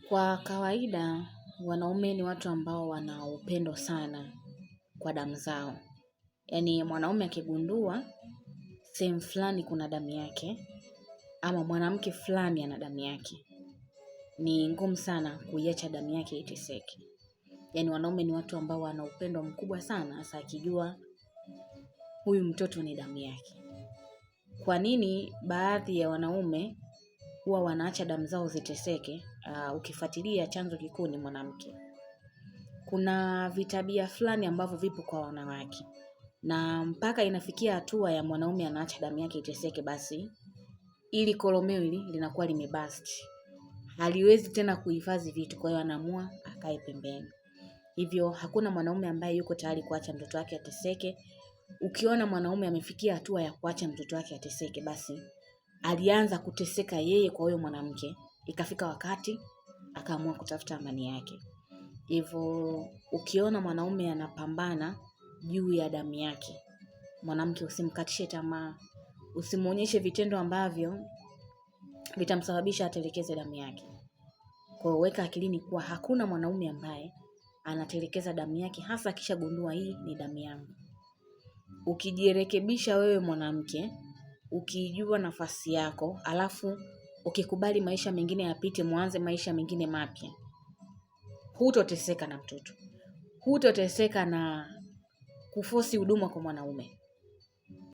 Kwa kawaida, wanaume ni watu ambao wana upendo sana kwa damu zao. Yaani mwanaume akigundua, sehemu fulani kuna damu yake, ama mwanamke fulani ana damu yake. Ni ngumu sana kuiacha damu yake iteseke. Yaani wanaume ni watu ambao wana upendo mkubwa sana, hasa akijua huyu mtoto ni damu yake. Kwa nini baadhi ya wanaume huwa wanaacha damu zao ziteseke? Ukifuatilia chanzo kikuu ni mwanamke. Kuna vitabia fulani ambavyo vipo kwa wanawake. Na mpaka inafikia hatua ya mwanaume anaacha damu yake iteseke, basi ili kolomeo hili linakuwa limebust. Haliwezi tena kuhifadhi vitu, kwa hiyo anaamua akae pembeni. Hivyo hakuna mwanaume ambaye yuko tayari kuacha mtoto wake ateseke. Ukiona mwanaume amefikia hatua ya kuacha mtoto wake ateseke, basi alianza kuteseka yeye kwa huyo mwanamke. Ikafika wakati akaamua kutafuta amani yake. Hivyo ukiona mwanaume anapambana juu ya damu yake, mwanamke usimkatishe tamaa, usimuonyeshe vitendo ambavyo vitamsababisha atelekeze damu yake. Kwa hiyo weka akilini kuwa hakuna mwanaume ambaye anatelekeza damu yake, hasa kisha gundua hii ni damu yangu. Ukijirekebisha wewe mwanamke, ukijua nafasi yako, alafu ukikubali maisha mengine yapite, muanze maisha mengine mapya, hutoteseka na mtoto, hutoteseka na kufosi huduma kwa mwanaume.